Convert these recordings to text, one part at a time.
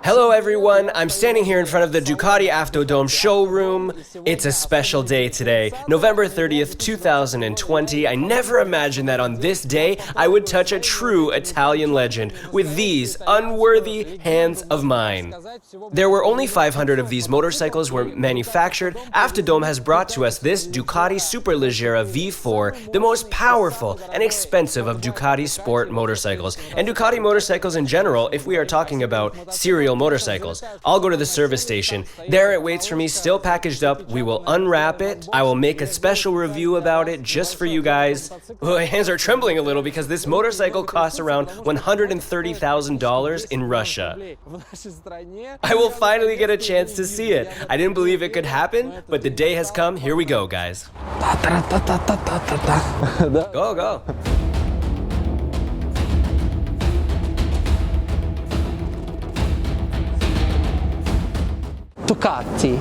Hello everyone, I'm standing here in front of the Ducati Autodome showroom. It's a special day today, November 30th, 2020. I never imagined that on this day I would touch a true Italian legend with these unworthy hands of mine. There were only 500 of these motorcycles were manufactured. Autodome has brought to us this Ducati Superleggera V4, the most powerful and expensive of Ducati sport motorcycles. And Ducati motorcycles in general, if we are talking about serial motorcycles. I'll go to the service station. There it waits for me, still packaged up. We will unwrap it. I will make a special review about it just for you guys. My hands are trembling a little because this motorcycle costs around $130,000 in Russia. I will finally get a chance to see it. I didn't believe it could happen, but the day has come. Here we go, guys. Go, go. Ducati.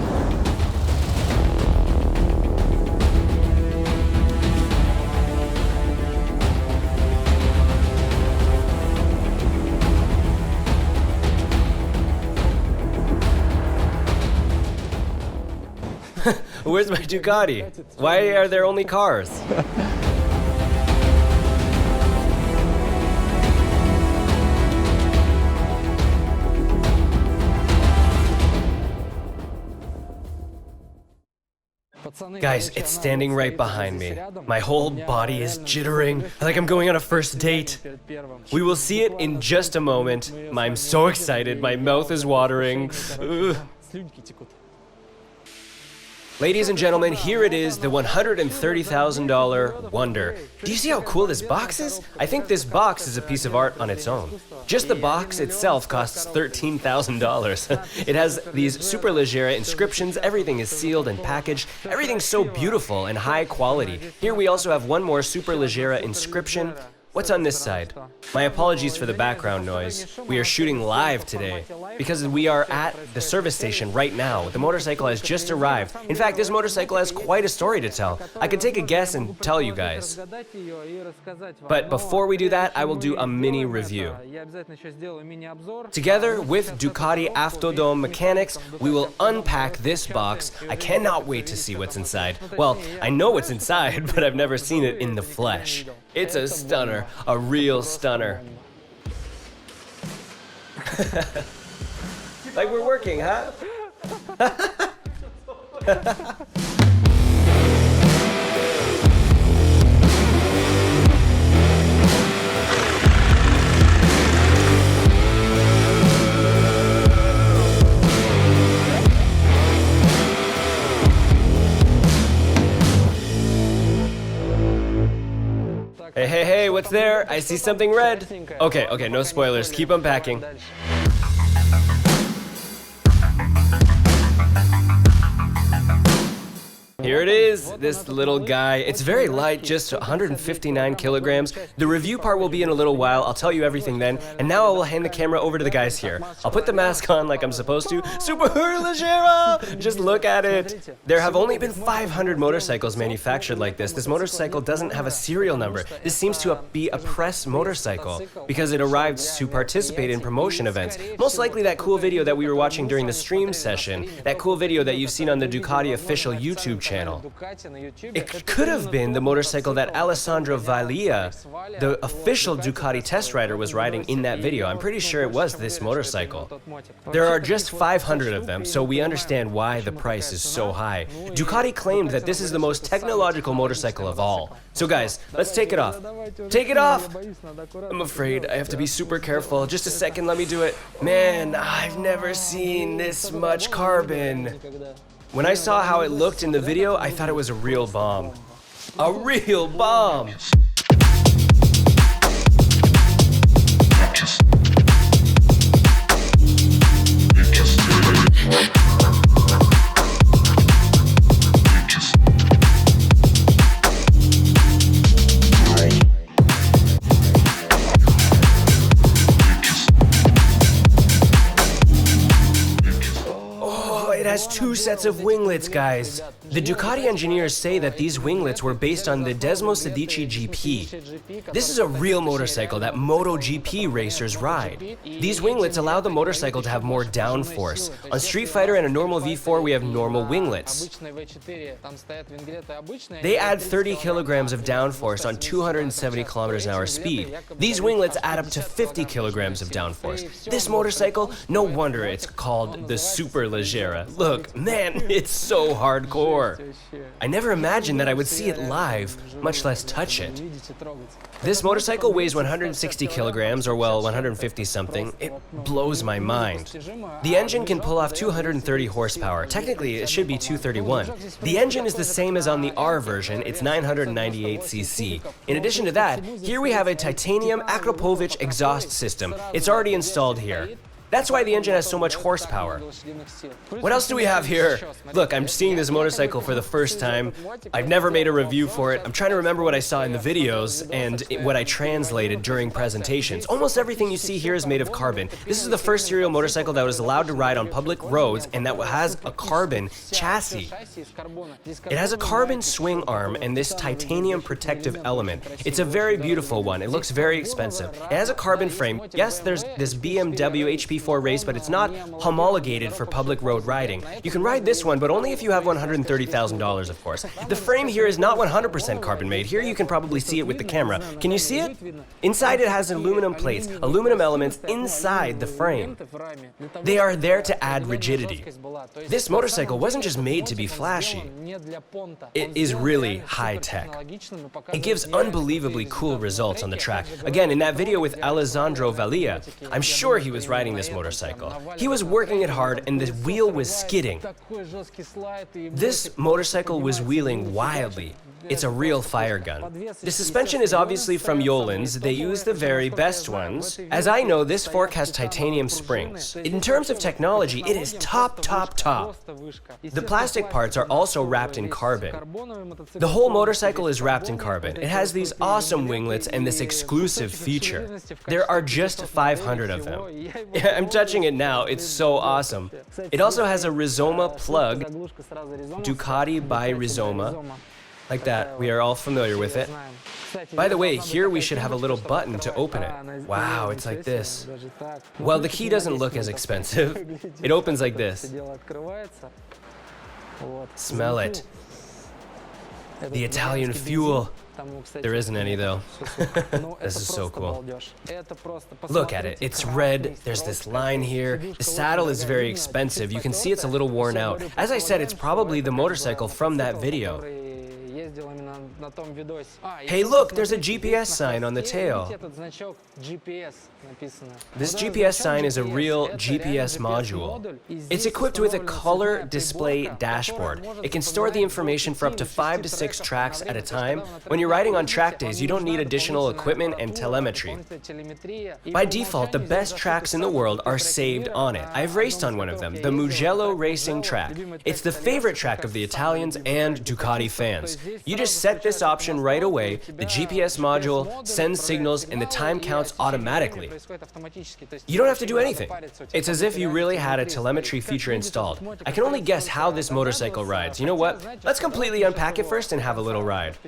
Where's my Ducati? Why are there only cars? Guys, it's standing right behind me. My whole body is jittering, like I'm going on a first date. We will see it in just a moment. I'm so excited, my mouth is watering. Ugh. Ladies and gentlemen, here it is, the $130,000 Wonder. Do you see how cool this box is? I think this box is a piece of art on its own. Just the box itself costs $13,000. It has these Superleggera inscriptions, everything is sealed and packaged, everything's so beautiful and high quality. Here we also have one more Superleggera inscription. What's on this side? My apologies for the background noise. We are shooting live today because we are at the service station right now. The motorcycle has just arrived. In fact, this motorcycle has quite a story to tell. I could take a guess and tell you guys. But before we do that, I will do a mini review. Together with Ducati Autodome mechanics, we will unpack this box. I cannot wait to see what's inside. Well, I know what's inside, but I've never seen it in the flesh. It's a stunner, a real stunner. Like we're working, huh? Hey, hey, hey, what's there? I see something red. Okay, no spoilers. Keep unpacking. Here it is, this little guy. It's very light, just 159 kilograms. The review part will be in a little while. I'll tell you everything then. And now I will hand the camera over to the guys here. I'll put the mask on like I'm supposed to. Superleggera! Just look at it. There have only been 500 motorcycles manufactured like this. This motorcycle doesn't have a serial number. This seems to be a press motorcycle because it arrived to participate in promotion events. Most likely that cool video that we were watching during the stream session. That cool video that you've seen on the Ducati official YouTube channel. It could have been the motorcycle that Alessandro Valia, the official Ducati test rider, was riding in that video. I'm pretty sure it was this motorcycle. There are just 500 of them, so we understand why the price is so high. Ducati claimed that this is the most technological motorcycle of all. So guys, let's take it off. Take it off! I'm afraid I have to be super careful. Just a second, let me do it. Man, I've never seen this much carbon. When I saw how it looked in the video, I thought it was a real bomb. A real bomb! has two sets of winglets, guys. The Ducati engineers say that these winglets were based on the Desmos Sedici GP. This is a real motorcycle that MotoGP racers ride. These winglets allow the motorcycle to have more downforce. On Street Fighter and a normal V4, we have normal winglets. They add 30 kilograms of downforce on 270 kilometers an hour speed. These winglets add up to 50 kilograms of downforce. This motorcycle, no wonder it's called the Superleggera. Look, man, it's so hardcore. I never imagined that I would see it live, much less touch it. This motorcycle weighs 160 kilograms, or well, 150 something. It blows my mind. The engine can pull off 230 horsepower. Technically, it should be 231. The engine is the same as on the R version. It's 998cc. In addition to that, here we have a titanium Akrapovic exhaust system. It's already installed here. That's why the engine has so much horsepower. What else do we have here? Look, I'm seeing this motorcycle for the first time. I've never made a review for it. I'm trying to remember what I saw in the videos and what I translated during presentations. Almost everything you see here is made of carbon. This is the first serial motorcycle that was allowed to ride on public roads and that has a carbon chassis. It has a carbon swing arm and this titanium protective element. It's a very beautiful one. It looks very expensive. It has a carbon frame. Yes, there's this BMW HP4 race, but it's not homologated for public road riding. You can ride this one, but only if you have $130,000, of course. The frame here is not 100% carbon made. Here you can probably see it with the camera. Can you see it? Inside it has aluminum plates, aluminum elements inside the frame. They are there to add rigidity. This motorcycle wasn't just made to be flashy. It is really high-tech. It gives unbelievably cool results on the track. Again, in that video with Alessandro Valia, I'm sure he was riding this motorcycle. He was working it hard and the wheel was skidding. This motorcycle was wheeling wildly. It's a real fire gun. The suspension is obviously from Yolin's. They use the very best ones. As I know, this fork has titanium springs. In terms of technology, it is top. The plastic parts are also wrapped in carbon. The whole motorcycle is wrapped in carbon. It has these awesome winglets and this exclusive feature. There are just 500 of them. I'm touching it now. It's so awesome. It also has a Rizoma plug, Ducati by Rizoma. Like that, we are all familiar with it. By the way, here we should have a little button to open it. Wow, it's like this. Well, the key doesn't look as expensive. It opens like this. Smell it. The Italian fuel. There isn't any though. This is so cool. Look at it, it's red, there's this line here. The saddle is very expensive. You can see it's a little worn out. As I said, it's probably the motorcycle from that video. Hey look, there's a GPS sign on the tail. This GPS sign is a real GPS module. It's equipped with a color display dashboard. It can store the information for up to 5 to 6 tracks at a time. When you're riding on track days, you don't need additional equipment and telemetry. By default, the best tracks in the world are saved on it. I've raced on one of them, the Mugello racing track. It's the favorite track of the Italians and Ducati fans. You just set this option right away, the GPS module sends signals and the time counts automatically. You don't have to do anything. It's as if you really had a telemetry feature installed. I can only guess how this motorcycle rides. You know what? Let's completely unpack it first and have a little ride.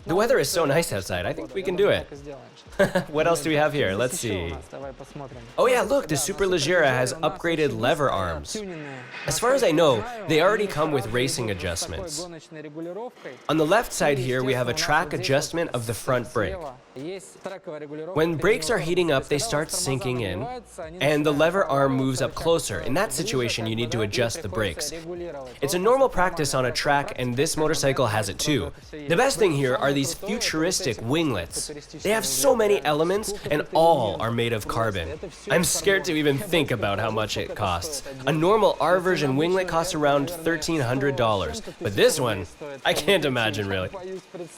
The weather is so nice outside. I think we can do it. What else do we have here? Let's see. Oh yeah, look, the Superleggera has upgraded lever arms. As far as I know, they already come with racing adjustments. On the left side here, we have a track adjustment of the front brake. When brakes are heating up, they start sinking in, and the lever arm moves up closer. In that situation, you need to adjust the brakes. It's a normal practice on a track, and this motorcycle has it too. The best thing here are these futuristic winglets. They have so many elements, and all are made of carbon. I'm scared to even think about how much it costs. A normal R version winglet costs around $1,300, but this one, I can't imagine really.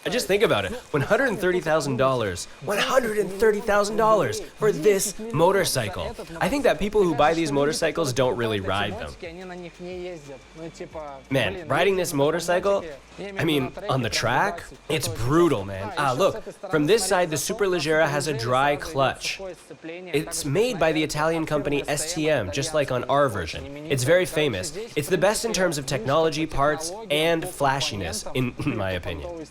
Just think about it. $130,000 $130,000 for this motorcycle. I think that people who buy these motorcycles don't really ride them. Man, riding this motorcycle, I mean, on the track, it's brutal, man. Look, from this side, the Superleggera has a dry clutch. It's made by the Italian company STM, just like on our version. It's very famous. It's the best in terms of technology, parts, and flashiness, in my opinion.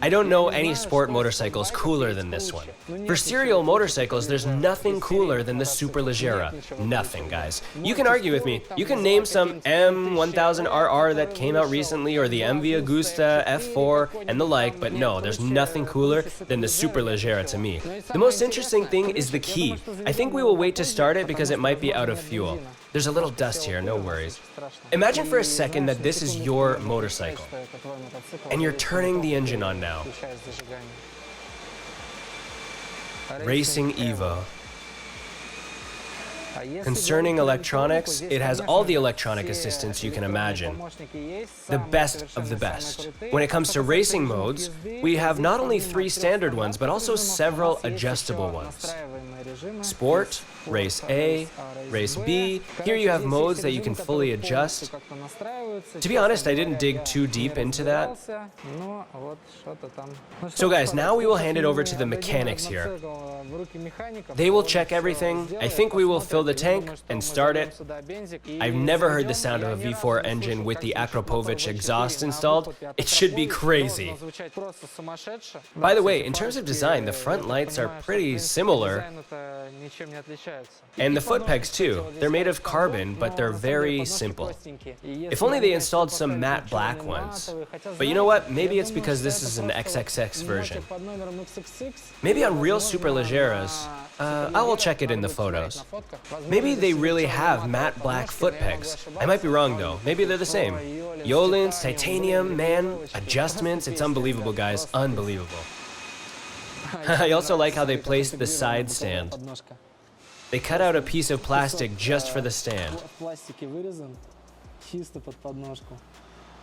I don't know any sport motorcycles cooler than this one. For serial motorcycles, there's nothing cooler than the Superleggera. Nothing, guys. You can argue with me. You can name some M1000RR that came out recently, or the MV Agusta F4 and the like, but no, there's nothing cooler than the Superleggera to me. The most interesting thing is the key. I think we will wait to start it because it might be out of fuel. There's a little dust here, no worries. Imagine for a second that this is your motorcycle, and you're turning the engine on now. Racing Evo. Concerning electronics, it has all the electronic assistance you can imagine. The best of the best. When it comes to racing modes, we have not only 3 standard ones, but also several adjustable ones. Sport, Race A, Race B. Here you have modes that you can fully adjust. To be honest, I didn't dig too deep into that. So guys, now we will hand it over to the mechanics here. They will check everything. I think we will fill the tank and start it. I've never heard the sound of a V4 engine with the Akrapovic exhaust installed. It should be crazy. By the way, in terms of design, the front lights are pretty similar. And the foot pegs too. They're made of carbon, but they're very simple. If only they installed some matte black ones. But you know what? Maybe it's because this is an XXX version. Maybe on real Superleggeras, I will check it in the photos. Maybe they really have matte black foot pegs. I might be wrong though. Maybe they're the same. Yolins, titanium, man, adjustments. It's unbelievable, guys. Unbelievable. I also like how they placed the side stand. They cut out a piece of plastic just for the stand.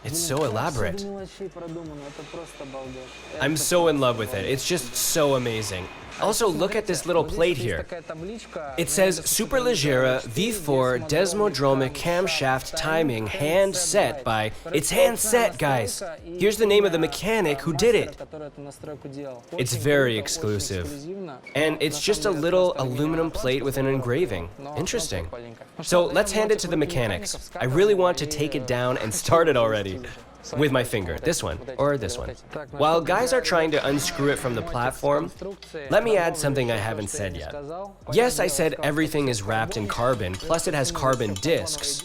It's so elaborate. I'm so in love with it. It's just so amazing. Also, look at this little plate here. It says Superleggera V4 Desmodromic Camshaft Timing Hand Set by... It's hand set, guys! Here's the name of the mechanic who did it. It's very exclusive. And it's just a little aluminum plate with an engraving. Interesting. So let's hand it to the mechanics. I really want to take it down and start it already. With my finger, this one, or this one. While guys are trying to unscrew it from the platform, let me add something I haven't said yet. Yes, I said everything is wrapped in carbon, plus it has carbon discs.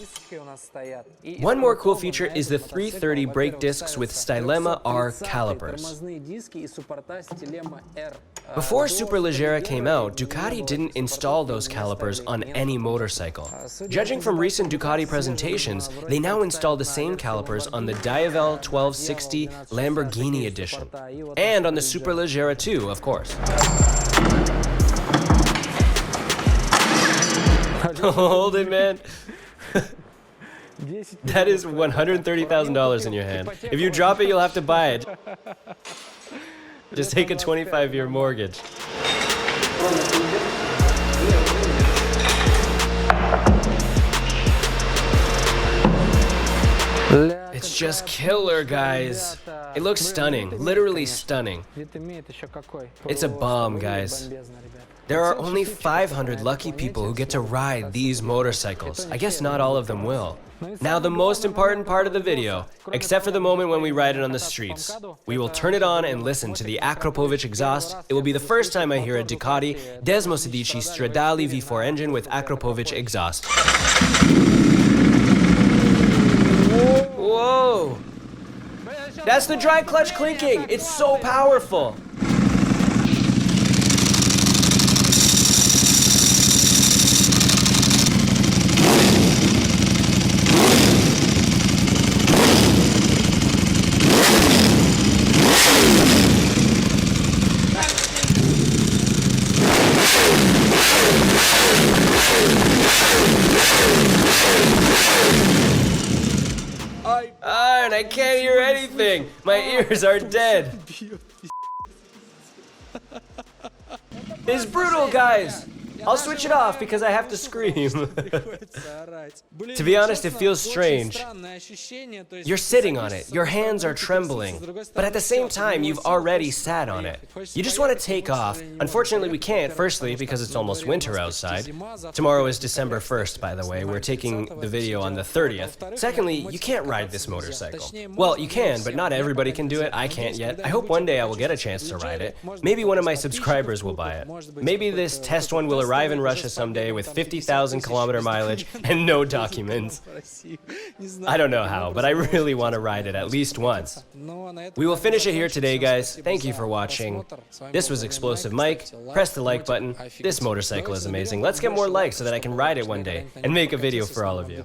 One more cool feature is the 330 brake discs with Stylema R calipers. Before Superleggera came out, Ducati didn't install those calipers on any motorcycle. Judging from recent Ducati presentations, they now install the same calipers on the Diavel 1260 Lamborghini edition. And on the Superleggera too, of course. Hold it, man. That is $130,000 in your hand. If you drop it, you'll have to buy it. Just take a 25-year mortgage. It's just killer, guys. It looks stunning, literally stunning. It's a bomb, guys. There are only 500 lucky people who get to ride these motorcycles. I guess not all of them will. Now the most important part of the video, except for the moment when we ride it on the streets. We will turn it on and listen to the Akrapovic exhaust. It will be the first time I hear a Ducati Desmosedici Stradali V4 engine with Akrapovic exhaust. Whoa! That's the dry clutch clinking! It's so powerful! And I can't hear anything. My ears are dead. is brutal, guys. I'll switch it off because I have to scream. To be honest, it feels strange. You're sitting on it, your hands are trembling, but at the same time, you've already sat on it. You just want to take off. Unfortunately, we can't, firstly, because it's almost winter outside. Tomorrow is December 1st, by the way. We're taking the video on the 30th. Secondly, you can't ride this motorcycle. Well, you can, but not everybody can do it. I can't yet. I hope one day I will get a chance to ride it. Maybe one of my subscribers will buy it. Maybe this test one will arrive in Russia someday with 50,000 kilometer mileage and no documents. I don't know how, but I really want to ride it at least once. We will finish it here today, guys. Thank you for watching. This was Explosive Mike. Press the like button. This motorcycle is amazing. Let's get more likes so that I can ride it one day and make a video for all of you.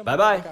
Bye-bye.